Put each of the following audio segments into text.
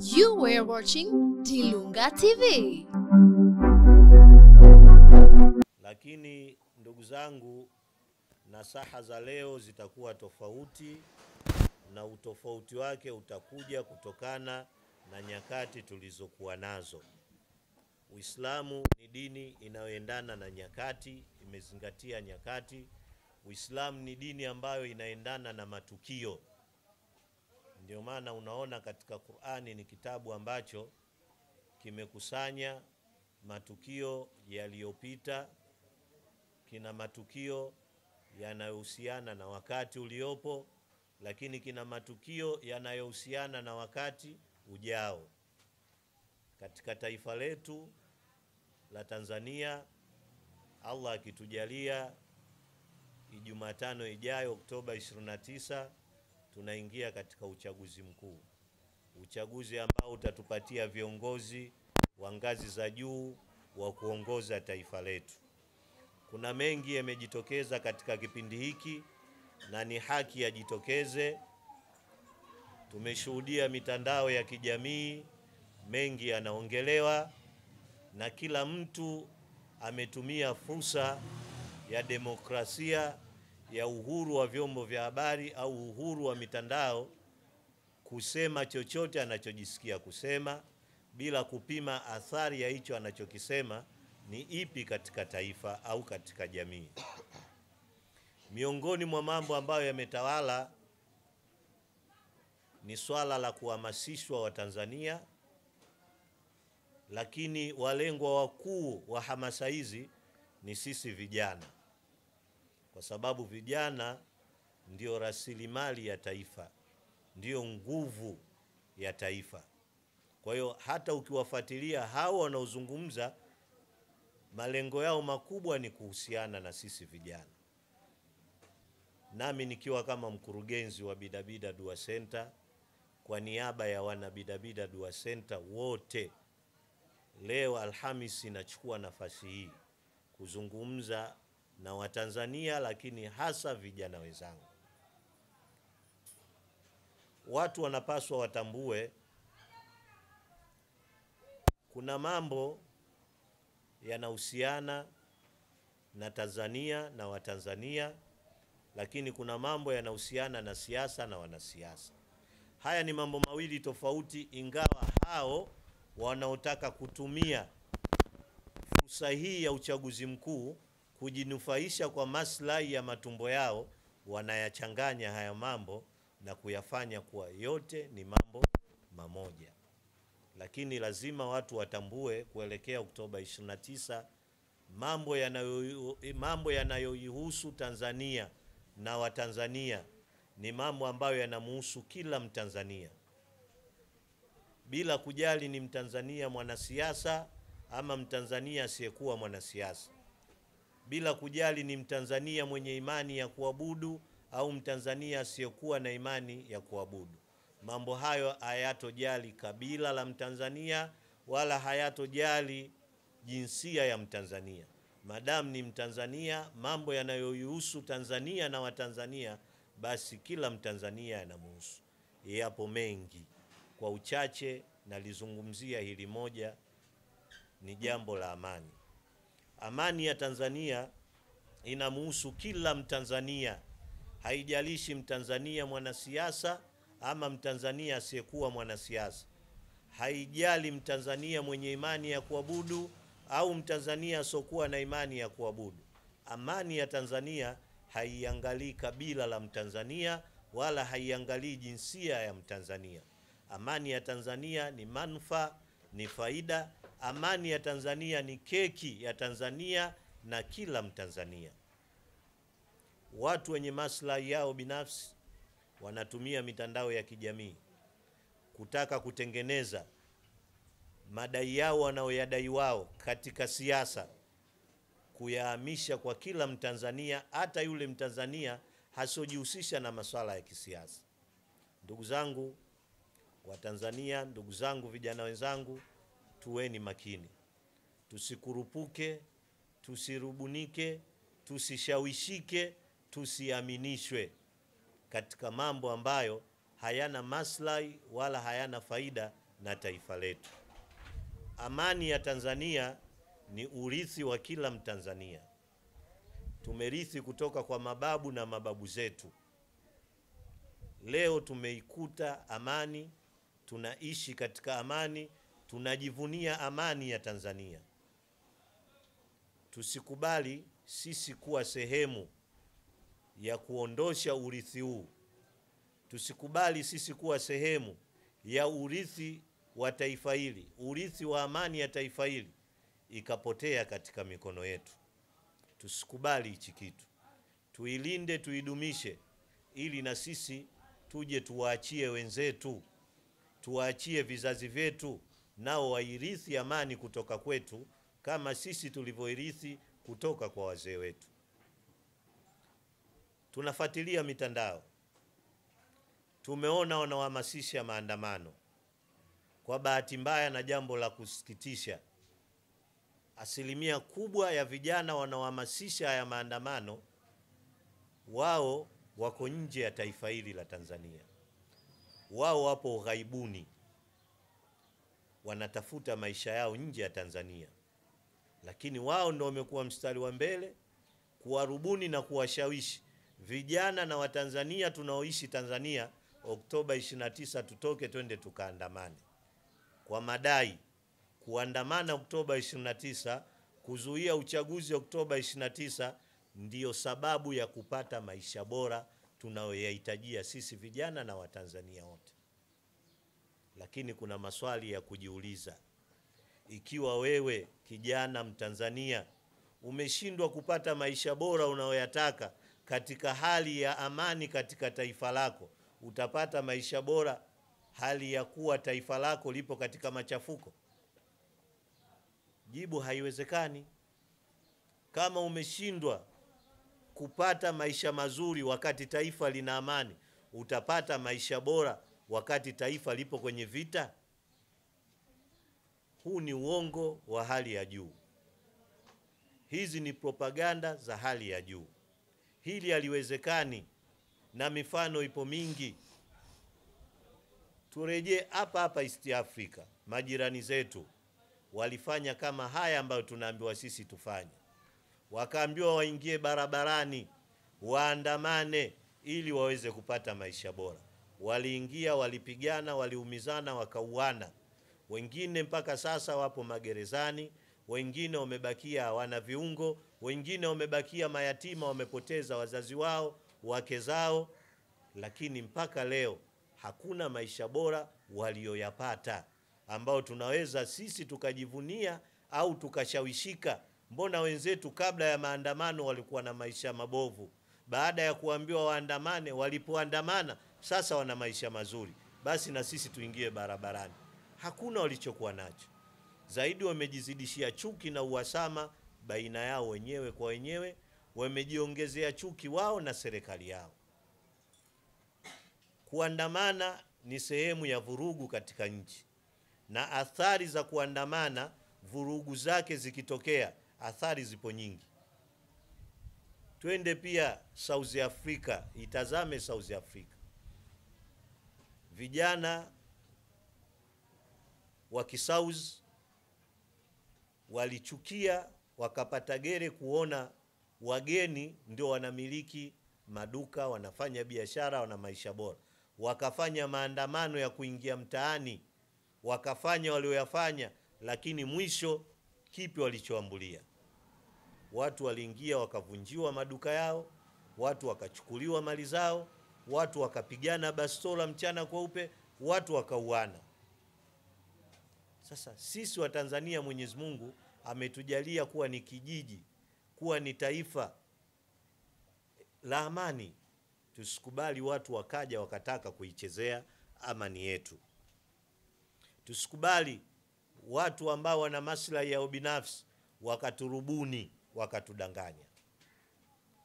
You were watching Dilunga TV. Lakini ndugu zangu, nasaha za leo zitakuwa tofauti, na utofauti wake utakuja kutokana na nyakati tulizokuwa nazo. Uislamu ni dini inayoendana na nyakati, imezingatia nyakati. Uislamu ni dini ambayo inaendana na matukio. Ndio maana unaona katika Qur'ani ni kitabu ambacho kimekusanya matukio yaliyopita, kina matukio yanayohusiana na wakati uliopo, lakini kina matukio yanayohusiana na wakati ujao. Katika taifa letu la Tanzania, Allah akitujalia, Jumatano ijayo Oktoba 29 tunaingia katika uchaguzi mkuu. Uchaguzi ambao utatupatia viongozi wa ngazi za juu wa kuongoza taifa letu. Kuna mengi yamejitokeza katika kipindi hiki na ni haki yajitokeze. Tumeshuhudia mitandao ya kijamii, mengi yanaongelewa na kila mtu ametumia fursa ya demokrasia ya uhuru wa vyombo vya habari au uhuru wa mitandao kusema chochote anachojisikia kusema bila kupima athari ya hicho anachokisema ni ipi katika taifa au katika jamii. Miongoni mwa mambo ambayo yametawala ni swala la kuhamasishwa wa Tanzania, lakini walengwa wakuu wa hamasa hizi ni sisi vijana, kwa sababu vijana ndio rasilimali ya taifa, ndio nguvu ya taifa. Kwa hiyo hata ukiwafuatilia hao wanaozungumza, malengo yao makubwa ni kuhusiana na sisi vijana. Nami nikiwa kama mkurugenzi wa Bidabida Dua Center, kwa niaba ya wana Bidabida Dua Center wote, leo Alhamisi nachukua nafasi hii kuzungumza na Watanzania, lakini hasa vijana wenzangu. Watu wanapaswa watambue kuna mambo yanahusiana na Tanzania na Watanzania, lakini kuna mambo yanahusiana na siasa na wanasiasa. Haya ni mambo mawili tofauti, ingawa hao wanaotaka kutumia fursa hii ya uchaguzi mkuu kujinufaisha kwa maslahi ya matumbo yao, wanayachanganya haya mambo na kuyafanya kuwa yote ni mambo mamoja. Lakini lazima watu watambue kuelekea Oktoba 29 mambo yanayoihusu Tanzania na Watanzania ni mambo ambayo yanamhusu kila Mtanzania, bila kujali ni Mtanzania mwanasiasa ama Mtanzania asiyekuwa mwanasiasa, bila kujali ni Mtanzania mwenye imani ya kuabudu au Mtanzania asiyekuwa na imani ya kuabudu. Mambo hayo hayatojali kabila la Mtanzania wala hayatojali jinsia ya Mtanzania. Madam ni Mtanzania, mambo yanayohusu Tanzania na Watanzania, basi kila Mtanzania yanamhusu. Yapo mengi, kwa uchache nalizungumzia hili moja, ni jambo la amani. Amani ya Tanzania inamhusu kila Mtanzania, haijalishi Mtanzania mwanasiasa ama Mtanzania asiyekuwa mwanasiasa, haijali Mtanzania mwenye imani ya kuabudu au Mtanzania asiokuwa na imani ya kuabudu. Amani ya Tanzania haiangalii kabila la Mtanzania wala haiangalii jinsia ya Mtanzania. Amani ya Tanzania ni manufaa, ni faida. Amani ya Tanzania ni keki ya Tanzania na kila Mtanzania. Watu wenye maslahi yao binafsi wanatumia mitandao ya kijamii kutaka kutengeneza madai yao wanaoyadai wao katika siasa, kuyahamisha kwa kila Mtanzania, hata yule Mtanzania hasojihusisha na masuala ya kisiasa. Ndugu zangu wa Tanzania, ndugu zangu vijana wenzangu, tuweni makini. Tusikurupuke, tusirubunike, tusishawishike, tusiaminishwe katika mambo ambayo hayana maslahi wala hayana faida na taifa letu. Amani ya Tanzania ni urithi wa kila Mtanzania. Tumerithi kutoka kwa mababu na mababu zetu. Leo tumeikuta amani, tunaishi katika amani, tunajivunia amani ya Tanzania. Tusikubali sisi kuwa sehemu ya kuondosha urithi huu. Tusikubali sisi kuwa sehemu ya urithi wa taifa hili, urithi wa amani ya taifa hili ikapotea katika mikono yetu. Tusikubali hichi kitu. Tuilinde, tuidumishe, ili na sisi tuje tuwaachie wenzetu, tuwaachie vizazi vyetu, nao wairithi amani kutoka kwetu kama sisi tulivyoirithi kutoka kwa wazee wetu. Tunafuatilia mitandao, tumeona wanahamasisha maandamano. Kwa bahati mbaya na jambo la kusikitisha, asilimia kubwa ya vijana wanaohamasisha haya maandamano wao wako nje ya taifa hili la Tanzania. Wao wapo ughaibuni, wanatafuta maisha yao nje ya Tanzania, lakini wao ndio wamekuwa mstari wa mbele kuwarubuni na kuwashawishi vijana na Watanzania tunaoishi Tanzania, Oktoba 29 tutoke twende tukaandamane, kwa madai kuandamana Oktoba 29 kuzuia uchaguzi Oktoba 29 ndiyo sababu ya kupata maisha bora tunayoyahitajia sisi vijana na Watanzania wote. Lakini kuna maswali ya kujiuliza. Ikiwa wewe kijana Mtanzania umeshindwa kupata maisha bora unayoyataka katika hali ya amani katika taifa lako, utapata maisha bora hali ya kuwa taifa lako lipo katika machafuko? Jibu, haiwezekani. Kama umeshindwa kupata maisha mazuri wakati taifa lina amani, utapata maisha bora wakati taifa lipo kwenye vita? Huu ni uongo wa hali ya juu. Hizi ni propaganda za hali ya juu. Hili haliwezekani, na mifano ipo mingi. Turejee hapa East Africa, majirani zetu walifanya kama haya ambayo tunaambiwa sisi tufanye. Wakaambiwa waingie barabarani, waandamane ili waweze kupata maisha bora. Waliingia, walipigana, waliumizana, wakauana. Wengine mpaka sasa wapo magerezani, wengine wamebakia hawana viungo, wengine wamebakia mayatima, wamepoteza wazazi wao, wake zao, lakini mpaka leo hakuna maisha bora walioyapata ambao tunaweza sisi tukajivunia au tukashawishika. Mbona wenzetu kabla ya maandamano walikuwa na maisha mabovu? Baada ya kuambiwa waandamane, walipoandamana sasa wana maisha mazuri. Basi na sisi tuingie barabarani. Hakuna walichokuwa nacho. Zaidi wamejizidishia chuki na uhasama baina yao wenyewe kwa wenyewe, wamejiongezea chuki wao na serikali yao. Kuandamana ni sehemu ya vurugu katika nchi, na athari za kuandamana, vurugu zake zikitokea, athari zipo nyingi. Twende pia South Africa, itazame South Africa. Vijana wa Kisouth walichukia, wakapata gere kuona wageni ndio wanamiliki maduka, wanafanya biashara, wana maisha bora. Wakafanya maandamano ya kuingia mtaani, wakafanya walioyafanya, lakini mwisho kipi walichoambulia? Watu waliingia wakavunjiwa maduka yao, watu wakachukuliwa mali zao, watu wakapigana bastola mchana kweupe, watu wakauana. Sasa sisi wa Tanzania, Mwenyezi Mungu ametujalia kuwa ni kijiji, kuwa ni taifa la amani. Tusikubali watu wakaja wakataka kuichezea amani yetu. Tusikubali watu ambao wana maslahi ya ubinafsi wakaturubuni, wakatudanganya.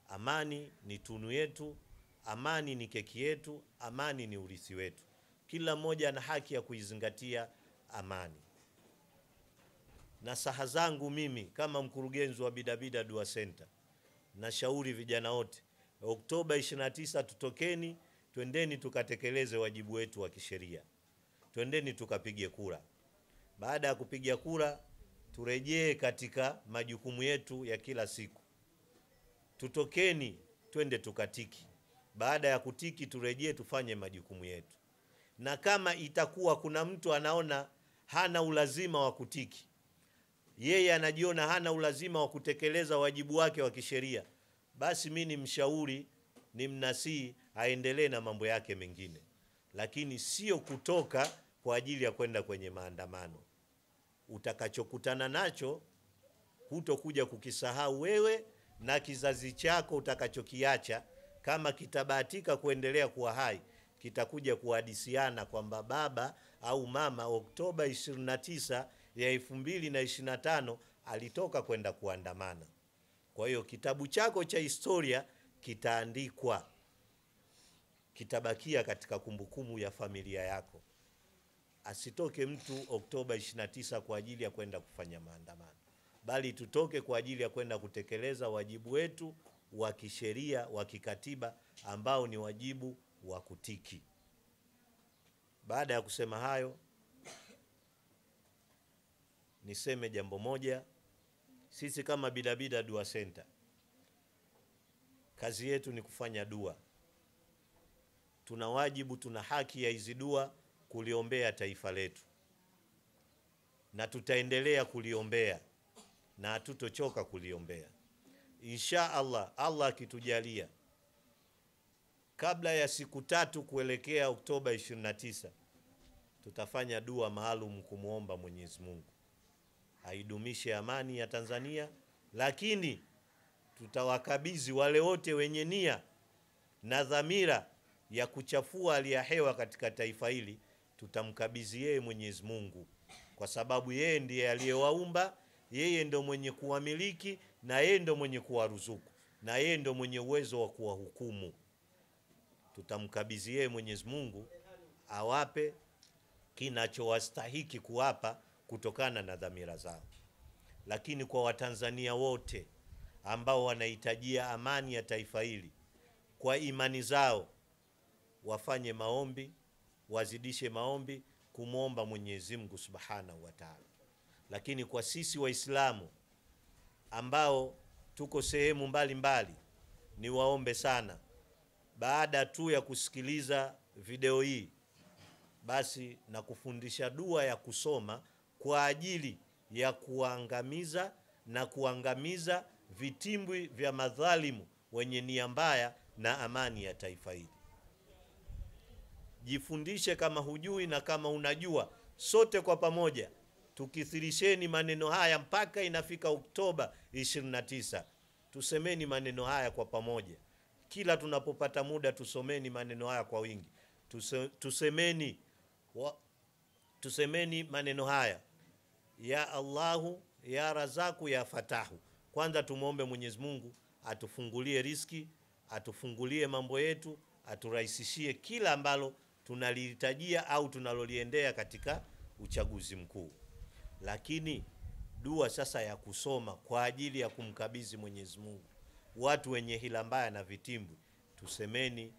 Amani ni tunu yetu, amani ni keki yetu, amani ni urithi wetu. Kila mmoja ana haki ya kuizingatia amani. Na saha zangu mimi kama mkurugenzi wa Bidabida Dua Center, na shauri vijana wote, Oktoba 29 tutokeni, twendeni tukatekeleze wajibu wetu wa kisheria. twendeni tukapige kura. Baada ya kupiga kura, turejee katika majukumu yetu ya kila siku. Tutokeni twende tukatiki. Baada ya kutiki, turejee tufanye majukumu yetu. Na kama itakuwa kuna mtu anaona hana ulazima wa kutiki, yeye anajiona hana ulazima wa kutekeleza wajibu wake wa kisheria, basi mimi ni mshauri, ni mnasihi aendelee na mambo yake mengine, lakini sio kutoka kwa ajili ya kwenda kwenye maandamano. Utakachokutana nacho hutokuja kukisahau wewe na kizazi chako utakachokiacha, kama kitabahatika kuendelea kuwa hai, kitakuja kuhadisiana kwamba baba au mama Oktoba 29 ya 2025 alitoka kwenda kuandamana. Kwa hiyo kitabu chako cha historia kitaandikwa, kitabakia katika kumbukumbu ya familia yako. Asitoke mtu Oktoba 29 kwa ajili ya kwenda kufanya maandamano, bali tutoke kwa ajili ya kwenda kutekeleza wajibu wetu wa kisheria wa kikatiba ambao ni wajibu wa kutiki. Baada ya kusema hayo, niseme jambo moja. Sisi kama Bidabida Dua Center, kazi yetu ni kufanya dua. Tuna wajibu, tuna haki ya hizi dua kuliombea taifa letu, na tutaendelea kuliombea na hatutochoka kuliombea. Insha Allah, Allah akitujalia, kabla ya siku 3 kuelekea Oktoba 29, tutafanya dua maalum kumuomba Mwenyezi Mungu aidumishe amani ya Tanzania, lakini tutawakabidhi wale wote wenye nia na dhamira ya kuchafua hali ya hewa katika taifa hili, tutamkabidhi yeye Mwenyezi Mungu, kwa sababu yeye ndiye aliyewaumba, yeye ndo mwenye kuwamiliki, na yeye ndo mwenye kuwaruzuku, na yeye ndo mwenye uwezo wa kuwahukumu. Tutamkabidhi yeye Mwenyezi Mungu awape kinachowastahiki kuwapa kutokana na dhamira zao. Lakini kwa Watanzania wote ambao wanahitajia amani ya taifa hili, kwa imani zao wafanye maombi, wazidishe maombi kumuomba Mwenyezi Mungu Subhanahu wa Ta'ala. Lakini kwa sisi Waislamu ambao tuko sehemu mbalimbali, ni waombe sana, baada tu ya kusikiliza video hii, basi na kufundisha dua ya kusoma kwa ajili ya kuangamiza na kuangamiza vitimbwi vya madhalimu wenye nia mbaya na amani ya taifa hili. Jifundishe kama hujui, na kama unajua, sote kwa pamoja tukithirisheni maneno haya mpaka inafika Oktoba 29. Tusemeni maneno haya kwa pamoja. Kila tunapopata muda tusomeni maneno haya kwa wingi. Tusemeni maneno haya: ya Allahu, ya Razaku, ya Fatahu. Kwanza tumuombe Mwenyezi Mungu atufungulie riziki, atufungulie mambo yetu, aturahisishie kila ambalo tunalihitajia au tunaloliendea katika uchaguzi mkuu. Lakini dua sasa ya kusoma kwa ajili ya kumkabidhi Mwenyezi Mungu watu wenye hila mbaya na vitimbwi, tusemeni: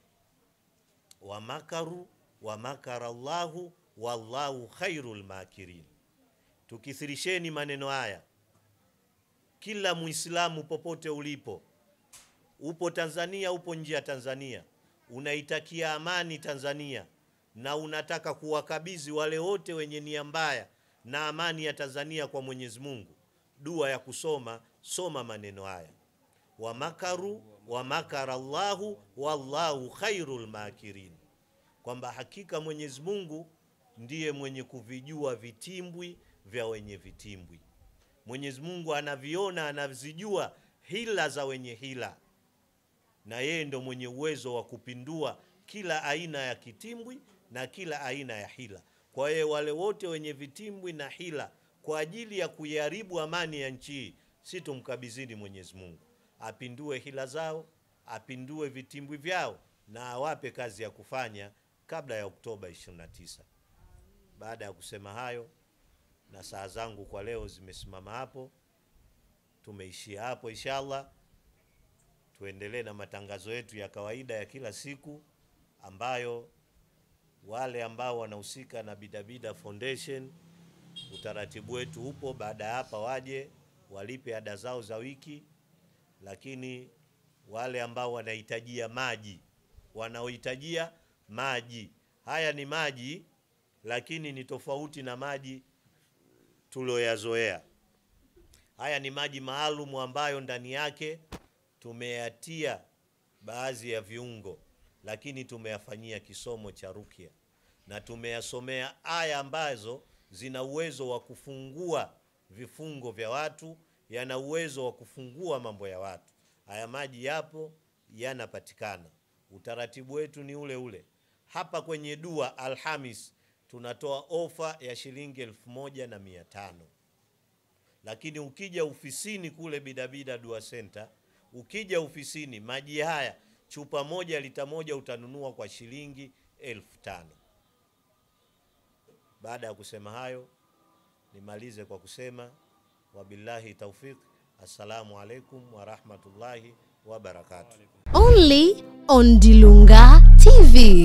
wa makaru wa makara Allahu wallahu khairul makirin. Tukithirisheni maneno haya. Kila Muislamu popote ulipo, upo Tanzania, upo nje ya Tanzania, unaitakia amani Tanzania na unataka kuwakabidhi wale wote wenye nia mbaya na amani ya Tanzania kwa Mwenyezi Mungu, dua ya kusoma, soma maneno haya: wa makaru wa makara Allahu wallahu khairul makirin, kwamba hakika Mwenyezi Mungu ndiye mwenye kuvijua vitimbwi vya wenye vitimbwi. Mwenyezi Mungu anaviona, anazijua hila za wenye hila, na yeye ndo mwenye uwezo wa kupindua kila aina ya kitimbwi na kila aina ya hila. Kwa hiyo wale wote wenye vitimbwi na hila kwa ajili ya kuiharibu amani ya nchi hii, si tumkabidhini Mwenyezi Mungu apindue hila zao, apindue vitimbwi vyao, na awape kazi ya kufanya kabla ya Oktoba 29. Baada ya kusema hayo, na saa zangu kwa leo zimesimama hapo, tumeishia hapo. Inshallah tuendelee na matangazo yetu ya kawaida ya kila siku, ambayo wale ambao wanahusika na Bidabida Foundation, utaratibu wetu upo, baada hapa waje walipe ada zao za wiki. Lakini wale ambao wanahitajia maji, wanaohitajia maji, haya ni maji lakini ni tofauti na maji tulioyazoea. Haya ni maji maalum ambayo ndani yake tumeyatia baadhi ya viungo, lakini tumeyafanyia kisomo cha rukia na tumeyasomea aya ambazo zina uwezo wa kufungua vifungo vya watu, yana uwezo wa kufungua mambo ya watu. Haya maji yapo, yanapatikana. Utaratibu wetu ni ule ule. Hapa kwenye dua Alhamis tunatoa ofa ya shilingi 1500. Lakini ukija ofisini kule Bidabida Dua Center, ukija ofisini, maji haya chupa moja lita moja utanunua kwa shilingi 1500. Baada ya kusema hayo, nimalize kwa kusema wabillahi tawfiq. Assalamu alaikum wa rahmatullahi wa barakatuh. Only on Dilunga TV.